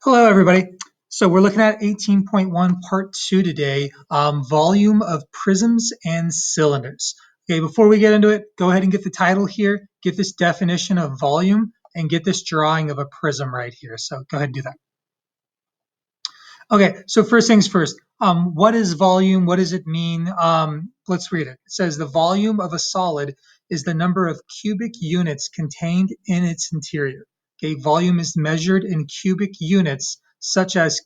Hello, everybody. So we're looking at 18.1 part 2 today, volume of prisms and cylinders. Okay, before we get into it, go ahead and get the title here, get this definition of volume, and get this drawing of a prism right here. So go ahead and do that. Okay, so first things first, what is volume? What does it mean? Let's read it. It says the volume of a solid is the number of cubic units contained in its interior. Okay, volume is measured in cubic units, such as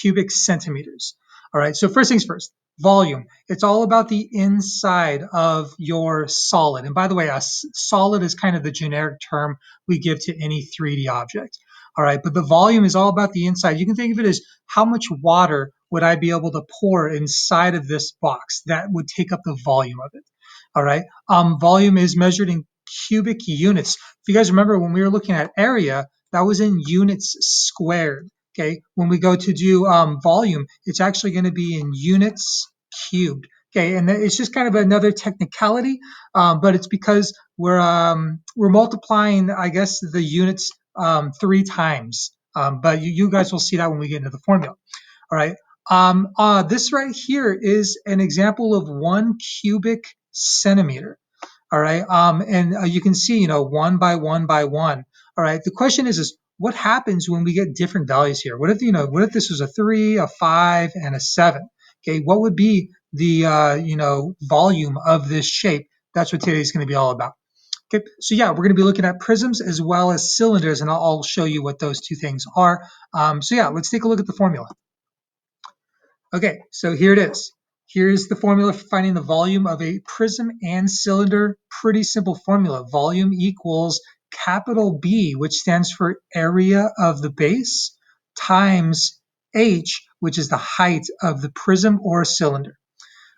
cubic centimeters. All right, so first things first, volume. It's all about the inside of your solid. And by the way, a solid is kind of the generic term we give to any 3D object. All right, but the volume is all about the inside. You can think of it as how much water would I be able to pour inside of this box that would take up the volume of it. All right. Volume is measured in cubic units. If you guys remember when we were looking at area, that was in units squared. Okay. When we go to do volume, it's actually going to be in units cubed. Okay, and it's just kind of another technicality, but it's because we're multiplying, I guess, the units 3 times. But you guys will see that when we get into the formula. All right. This right here is an example of 1 cubic centimeter. All right. And you can see, 1 by 1. All right. The question is what happens when we get different values here? What if this was a 3, a 5, and a 7? Okay. What would be the, volume of this shape? That's what today's going to be all about. Okay, so yeah, we're going to be looking at prisms as well as cylinders, and I'll show you what those two things are. So yeah, let's take a look at the formula. Okay, so here it is. Here's the formula for finding the volume of a prism and cylinder. Pretty simple formula. Volume equals capital B, which stands for area of the base, times H, which is the height of the prism or cylinder.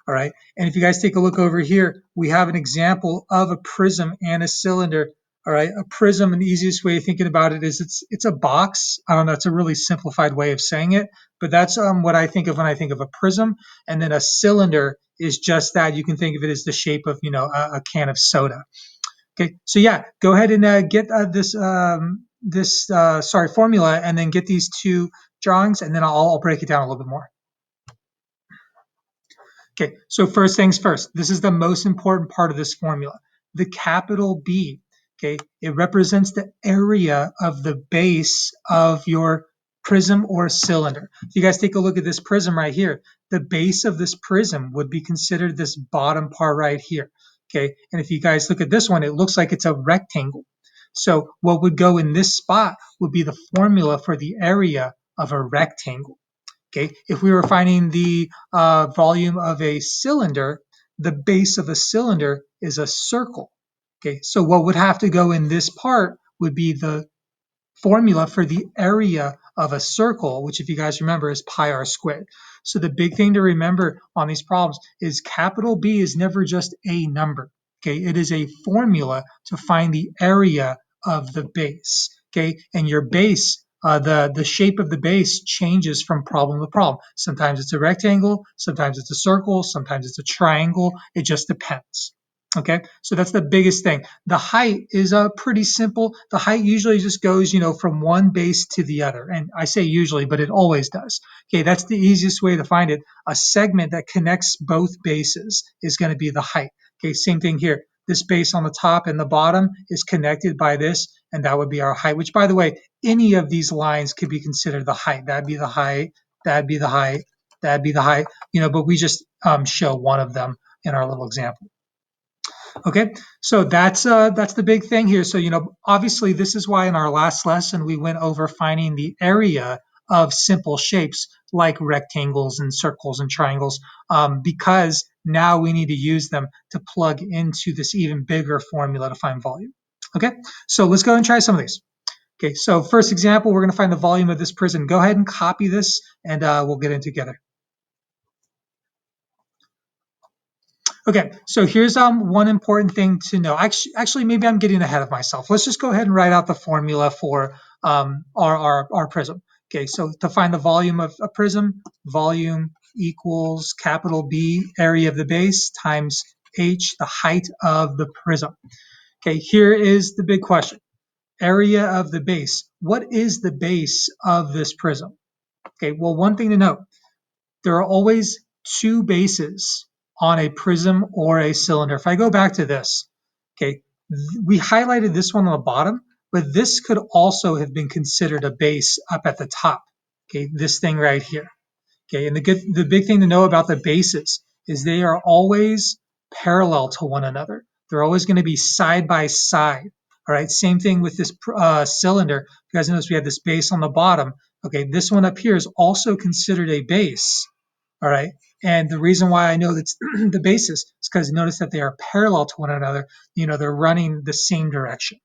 All right. And if you guys take a look over here, we have an example of a prism and a cylinder. All right. A prism, and the easiest way of thinking about it is it's a box. I don't know. It's a really simplified way of saying it, but that's what I think of when I think of a prism. And then a cylinder is just that. You can think of it as the shape of, a can of soda. Okay. So yeah, go ahead and get this formula, and then get these two drawings, and then I'll break it down a little bit more. Okay, so first things first, this is the most important part of this formula. The capital B, okay, it represents the area of the base of your prism or cylinder. If you guys take a look at this prism right here, the base of this prism would be considered this bottom part right here, okay? And if you guys look at this one, it looks like it's a rectangle. So what would go in this spot would be the formula for the area of a rectangle. Okay, if we were finding the volume of a cylinder, the base of a cylinder is a circle. Okay, so what would have to go in this part would be the formula for the area of a circle, which if you guys remember is pi r squared. So the big thing to remember on these problems is capital B is never just a number. Okay, it is a formula to find the area of the base. Okay, and your base, the shape of the base changes from problem to problem. Sometimes it's a rectangle, sometimes it's a circle, sometimes it's a triangle. It just depends. Okay, so that's the biggest thing. The height is pretty simple. The height usually just goes, from one base to the other. And I say usually, but it always does. Okay, that's the easiest way to find it. A segment that connects both bases is going to be the height. Okay, same thing here. This base on the top and the bottom is connected by this, and that would be our height, which, by the way, any of these lines could be considered the height. That'd be the height, that'd be the height, that'd be the height, but we just show one of them in our little example. Okay, so that's the big thing here. So obviously this is why in our last lesson we went over finding the area of simple shapes like rectangles and circles and triangles, because now we need to use them to plug into this even bigger formula to find volume. Okay, so let's go and try some of these. Okay, so first example, we're going to find the volume of this prism. Go ahead and copy this, and we'll get it together. Okay, so here's one important thing to know. Actually, maybe I'm getting ahead of myself. Let's just go ahead and write out the formula for our prism. Okay, so to find the volume of a prism, volume equals capital B, area of the base, times H, the height of the prism. Okay, here is the big question. area of the base. What is the base of this prism? Okay, well, one thing to note, there are always two bases on a prism or a cylinder. If I go back to this, okay, we highlighted this one on the bottom, but this could also have been considered a base up at the top. Okay, this thing right here. Okay, and the big thing to know about the bases is they are always parallel to one another. They're always going to be side by side. All right, same thing with this cylinder. You guys notice we have this base on the bottom. Okay, this one up here is also considered a base. All right, and the reason why I know that's the basis is because notice that they are parallel to one another. You know, they're running the same direction.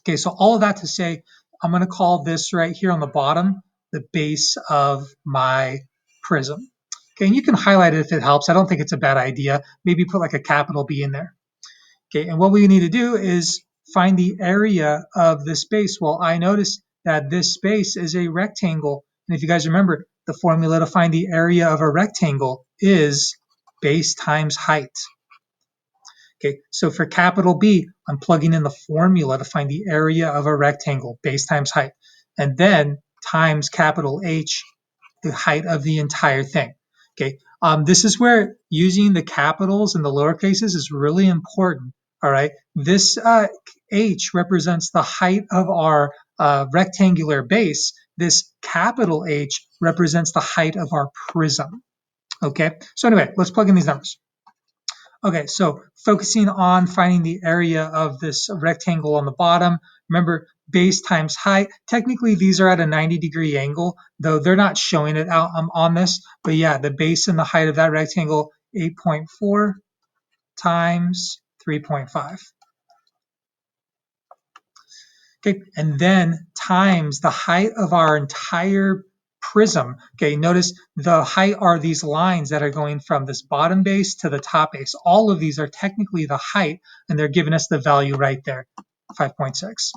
Okay, so all of that to say, I'm going to call this right here on the bottom the base of my prism. Okay, and you can highlight it if it helps. I don't think it's a bad idea. Maybe put like a capital B in there. Okay, and what we need to do is find the area of this base. Well, I noticed that this base is a rectangle. And if you guys remember, the formula to find the area of a rectangle is base times height. Okay, so for capital B, I'm plugging in the formula to find the area of a rectangle, base times height, and then times capital H, the height of the entire thing. Okay, this is where using the capitals and the lower cases is really important. All right, this H represents the height of our rectangular base. This capital H represents the height of our prism. Okay, so anyway, let's plug in these numbers. Okay, so focusing on finding the area of this rectangle on the bottom. Remember, base times height. Technically, these are at a 90-degree angle, though they're not showing it out on this. But yeah, the base and the height of that rectangle, 8.4 times 3.5. Okay, and then times the height of our entire prism. Okay, notice the height are these lines that are going from this bottom base to the top base. All of these are technically the height, and they're giving us the value right there, 5.6.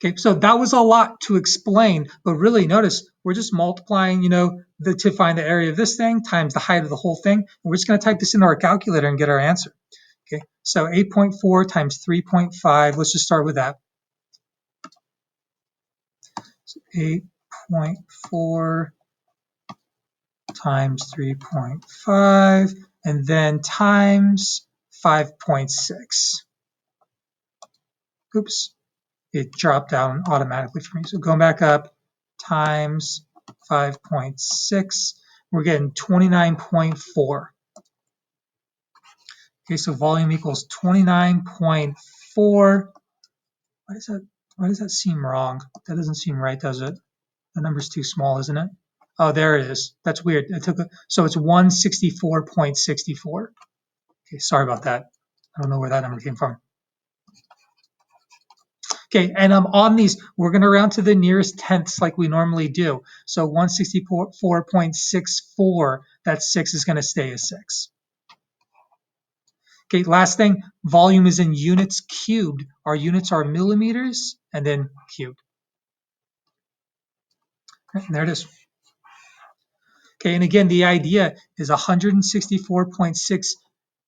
Okay, so that was a lot to explain, but really notice we're just multiplying, to find the area of this thing times the height of the whole thing. And we're just going to type this into our calculator and get our answer. Okay, so 8.4 times 3.5, let's just start with that. 8.4 times 3.5, and then times 5.6. Oops, it dropped down automatically for me. So going back up, times 5.6, we're getting 29.4. Okay, so volume equals 29.4. Why does that seem wrong? That doesn't seem right, does it? The number's too small, isn't it? Oh, there it is. That's weird. So it's 164.64. Okay, sorry about that. I don't know where that number came from. Okay, and on these, we're going to round to the nearest tenths like we normally do. So 164.64, that 6 is going to stay as 6. Okay, last thing, volume is in units cubed. Our units are millimeters and then cubed. And there it is. Okay, and again, the idea is 164.6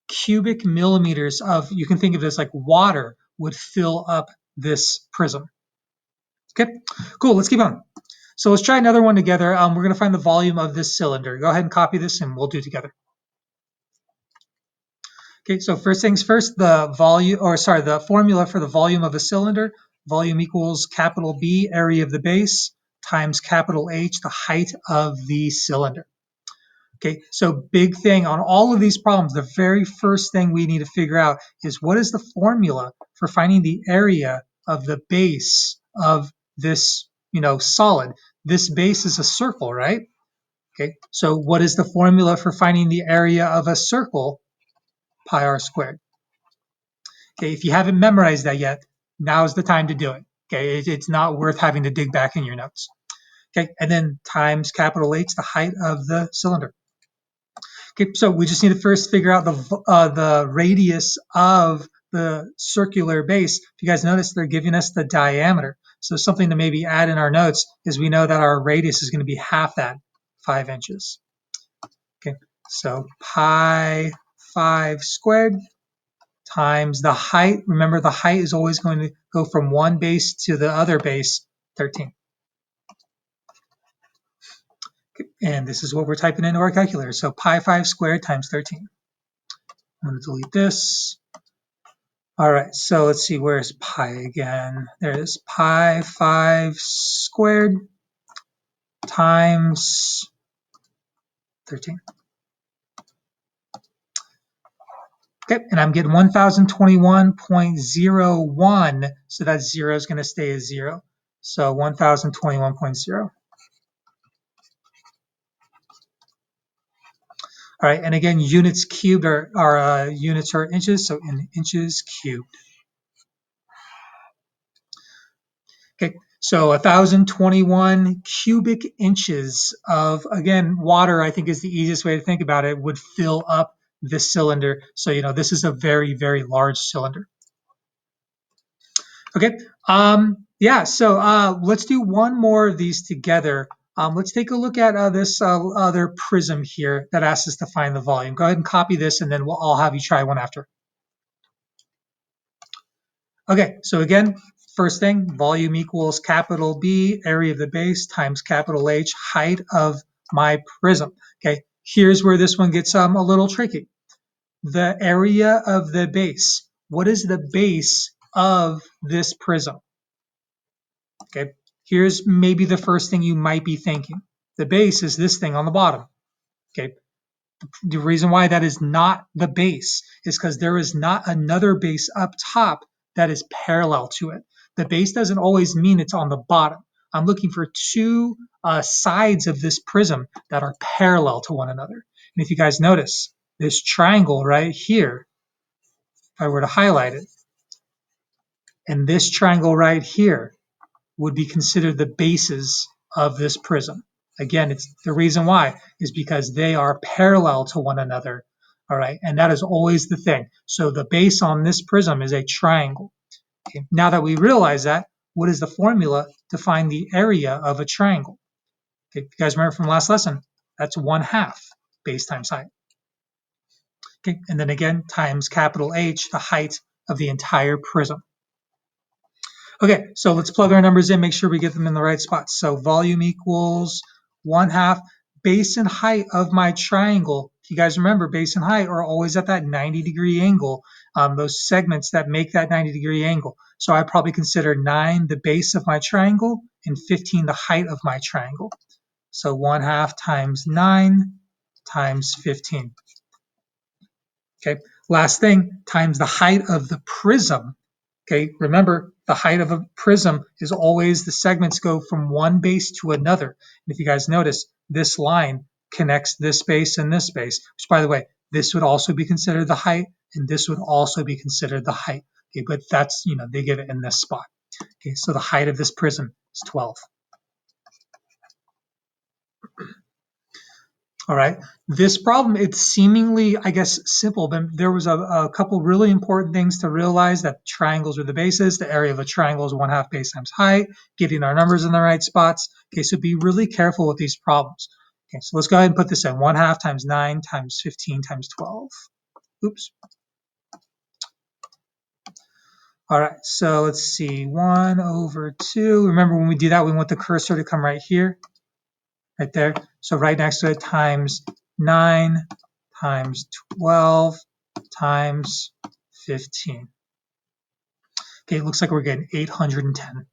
cubic millimeters of, you can think of it as like water, would fill up this prism. Okay, cool, let's keep on. So let's try another one together. We're going to find the volume of this cylinder. Go ahead and copy this and we'll do it together. Okay, so first things first, the formula for the volume of a cylinder. Volume equals capital B, area of the base, times capital H, the height of the cylinder. Okay, so big thing on all of these problems, the very first thing we need to figure out is what is the formula for finding the area of the base of this, solid. This base is a circle, right? Okay, so what is the formula for finding the area of a circle? Pi r squared. Okay, if you haven't memorized that yet, now's the time to do it. Okay, it's not worth having to dig back in your notes. Okay, and then times capital H, the height of the cylinder. Okay, so we just need to first figure out the radius of the circular base. If you guys notice, they're giving us the diameter. So something to maybe add in our notes is we know that our radius is going to be half that, 5 inches. Okay, so pi 5 squared times the height. Remember, the height is always going to go from one base to the other base, 13. And this is what we're typing into our calculator. So pi 5 squared times 13. I'm going to delete this. All right, so let's see, where's pi again? There it is, pi 5 squared times 13. Okay, and I'm getting 1021.01, so that 0 is going to stay as 0. So 1021.0. All right, and again, units cubed are units are inches, so in inches cubed. Okay, so 1,021 cubic inches of, again, water, I think is the easiest way to think about it, would fill up this cylinder. So, this is a very, very large cylinder. Okay, yeah, so let's do one more of these together. Let's take a look at this other prism here that asks us to find the volume. Go ahead and copy this, and then I'll have you try one after. Okay, so again, first thing, volume equals capital B, area of the base, times capital H, height of my prism. Okay, here's where this one gets a little tricky. The area of the base. What is the base of this prism? Okay, here's maybe the first thing you might be thinking. The base is this thing on the bottom. Okay, the reason why that is not the base is because there is not another base up top that is parallel to it. The base doesn't always mean it's on the bottom. I'm looking for two sides of this prism that are parallel to one another. And if you guys notice, this triangle right here, if I were to highlight it, and this triangle right here would be considered the bases of this prism. Again, it's the reason why is because they are parallel to one another. All right, and that is always the thing. So the base on this prism is a triangle. Okay. Now that we realize that, what is the formula to find the area of a triangle? Okay, you guys remember from last lesson, that's 1/2 base times height. Okay, and then again, times capital H, the height of the entire prism. Okay, so let's plug our numbers in, make sure we get them in the right spots. So volume equals 1/2 base and height of my triangle. If you guys remember, base and height are always at that 90-degree angle, those segments that make that 90-degree angle. So I probably consider 9 the base of my triangle and 15 the height of my triangle. So 1/2 times 9 times 15. Okay, last thing, times the height of the prism. Okay, remember, the height of a prism is always the segments go from one base to another. And if you guys notice, this line connects this base and this base, which, by the way, this would also be considered the height, and this would also be considered the height. Okay, but that's, they give it in this spot. Okay, so the height of this prism is 12. All right, this problem, it's seemingly, I guess, simple, but there was a couple really important things to realize: that triangles are the bases. The area of a triangle is 1/2 base times height, getting our numbers in the right spots. Okay, so be really careful with these problems. Okay, so let's go ahead and put this in: 1/2 times 9 times 15 times 12. Oops. All right, so let's see, 1/2. Remember, when we do that, we want the cursor to come right here. Right there. So right next to it, times 9 times 12 times 15. Okay, it looks like we're getting 810.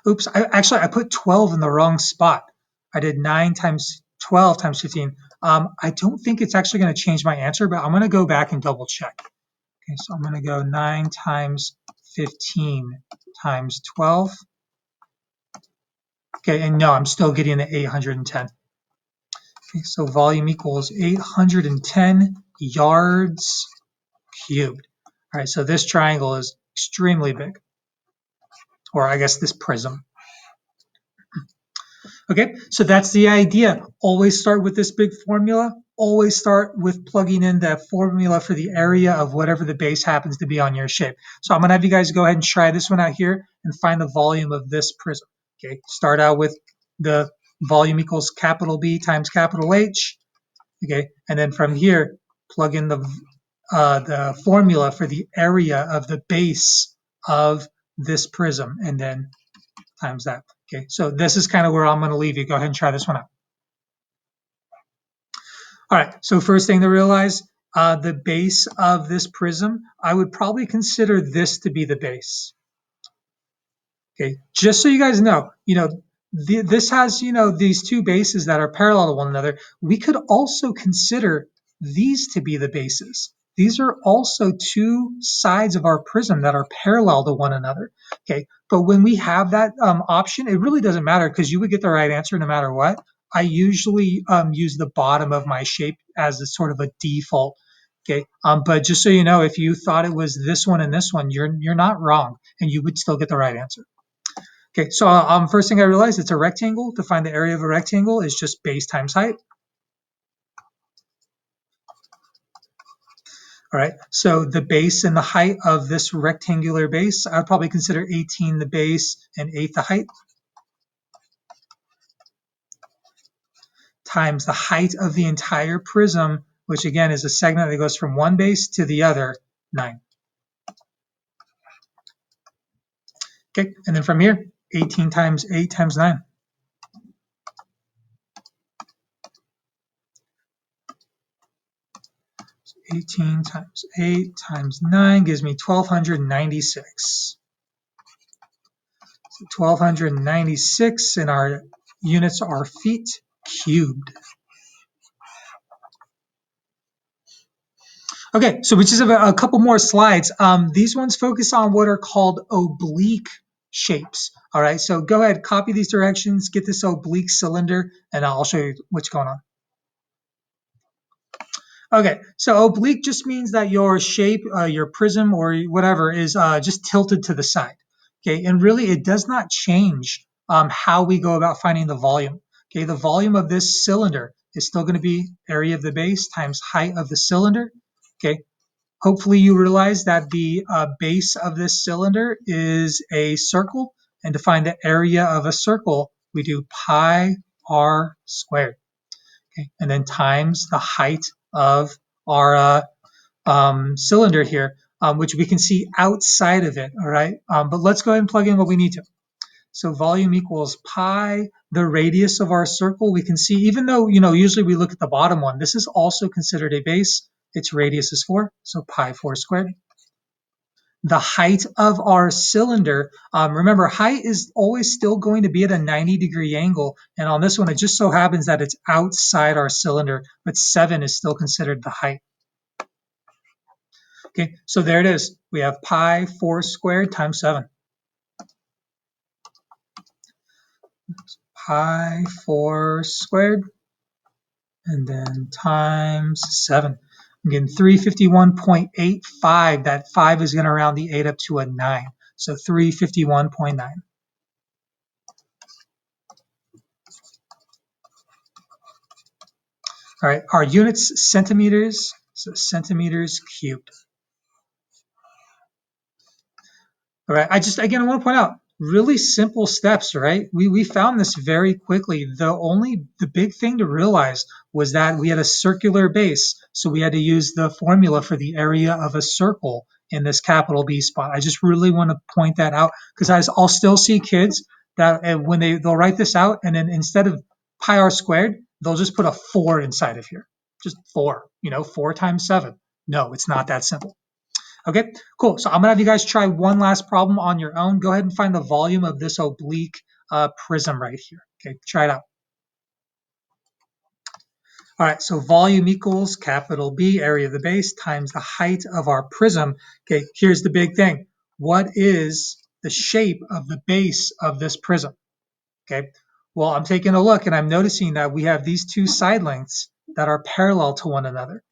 Oops, I put 12 in the wrong spot. I did 9 times 12 times 15. I don't think it's actually going to change my answer, but I'm going to go back and double check. Okay, so I'm going to go 9 times 15 times 12. Okay, and no, I'm still getting the 810. Okay, so volume equals 810 yards cubed. All right, so this triangle is extremely big, or I guess this prism. Okay, so that's the idea. Always start with this big formula. Always start with plugging in the formula for the area of whatever the base happens to be on your shape. So I'm going to have you guys go ahead and try this one out here and find the volume of this prism. Okay, start out with the volume equals capital B times capital H. Okay, and then from here, plug in the formula for the area of the base of this prism, and then times that. Okay, so this is kind of where I'm going to leave you. Go ahead and try this one out. All right, so first thing to realize, the base of this prism, I would probably consider this to be the base. Okay, just so you guys know, this has, these two bases that are parallel to one another. We could also consider these to be the bases. These are also two sides of our prism that are parallel to one another. Okay, but when we have that option, it really doesn't matter because you would get the right answer no matter what. I usually use the bottom of my shape as a sort of a default. Okay, but just so you know, if you thought it was this one and this one, you're not wrong, and you would still get the right answer. Okay, so first thing I realized, it's a rectangle. To find the area of a rectangle is just base times height. All right, so the base and the height of this rectangular base, I would probably consider 18 the base and 8 the height, times the height of the entire prism, which again is a segment that goes from one base to the other, 9. Okay, and then from here, 18 times 8 times 9. 18 times 8 times 9 gives me 1,296. So 1,296, and our units are feet cubed. Okay, so we just have a couple more slides. These ones focus on what are called oblique shapes. All right, so go ahead, copy these directions, get this oblique cylinder, and I'll show you what's going on. Okay, so oblique just means that your shape, your prism or whatever is just tilted to the side. Okay, and really it does not change how we go about finding the volume. Okay, the volume of this cylinder is still going to be area of the base times height of the cylinder. Okay, hopefully you realize that the base of this cylinder is a circle, and to find the area of a circle, we do pi r squared. Okay, and then times the height of our cylinder here, which we can see outside of it, all right? But let's go ahead and plug in what we need to. So volume equals pi, the radius of our circle, we can see, even though, usually we look at the bottom one, this is also considered a base. Its radius is 4, so pi 4 squared. The height of our cylinder, remember, height is always still going to be at a 90-degree angle, and on this one, it just so happens that it's outside our cylinder, but 7 is still considered the height. Okay, so there it is. We have pi 4 squared times 7. Pi 4 squared, and then times 7. Again, 351.85. That 5 is going to round the 8 up to a 9. So 351.9. All right, our units, centimeters, so centimeters cubed. All right, again, I want to point out, really simple steps, right? We found this very quickly. The big thing to realize was that we had a circular base, so we had to use the formula for the area of a circle in this capital B spot. I just really want to point that out because I'll still see kids that when they'll write this out, and then instead of pi r squared, they'll just put a 4 inside of here. Just 4, 4 times 7. No, it's not that simple. Okay, cool. So I'm gonna have you guys try one last problem on your own. Go ahead and find the volume of this oblique prism right here. Okay, try it out. All right, so volume equals capital B, area of the base, times the height of our prism. Okay, here's the big thing. What is the shape of the base of this prism? Okay, well, I'm taking a look and I'm noticing that we have these two side lengths that are parallel to one another.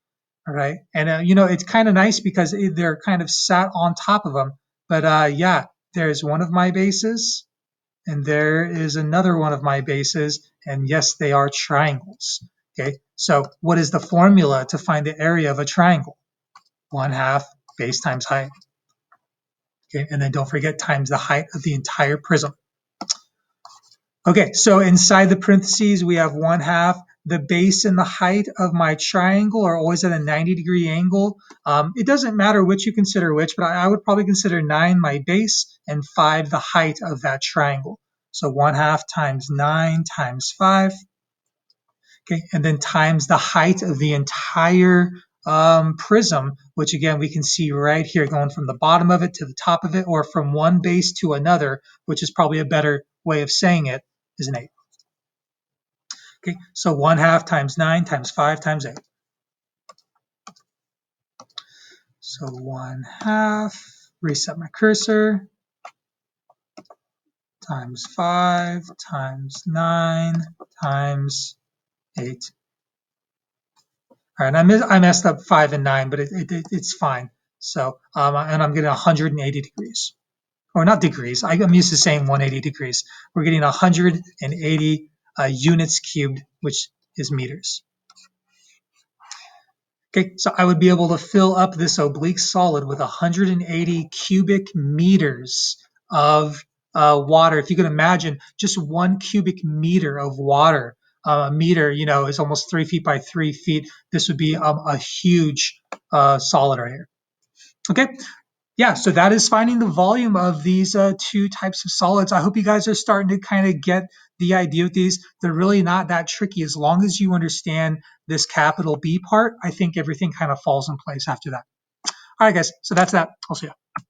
All right. And, it's kind of nice because they're kind of sat on top of them. But yeah, there's one of my bases and there is another one of my bases. And yes, they are triangles. Okay. So what is the formula to find the area of a triangle? 1/2 base times height. Okay. And then don't forget times the height of the entire prism. Okay. So inside the parentheses, we have 1/2 the base and the height of my triangle are always at a 90-degree angle. It doesn't matter which you consider which, but I would probably consider 9 my base and 5 the height of that triangle. So 1/2 times 9 times 5. Okay, and then times the height of the entire prism, which again we can see right here going from the bottom of it to the top of it, or from one base to another, which is probably a better way of saying it, is an 8. Okay, so 1/2 times 9 times 5 times 8. So 1/2, reset my cursor, times 5 times 9 times 8. All right, I messed up 5 and 9, but it's fine. So, and I'm getting 180 degrees. Or not degrees, I'm used to saying 180 degrees. We're getting 180 units cubed, which is meters. Okay, so I would be able to fill up this oblique solid with 180 cubic meters of water. If you can imagine just 1 cubic meter of water, a meter, is almost 3 feet by 3 feet. This would be a huge solid right here. Okay, yeah, so that is finding the volume of these two types of solids. I hope you guys are starting to kind of get the idea with these. They're really not that tricky. As long as you understand this capital B part, I think everything kind of falls in place after that. All right, guys, so that's that. I'll see you.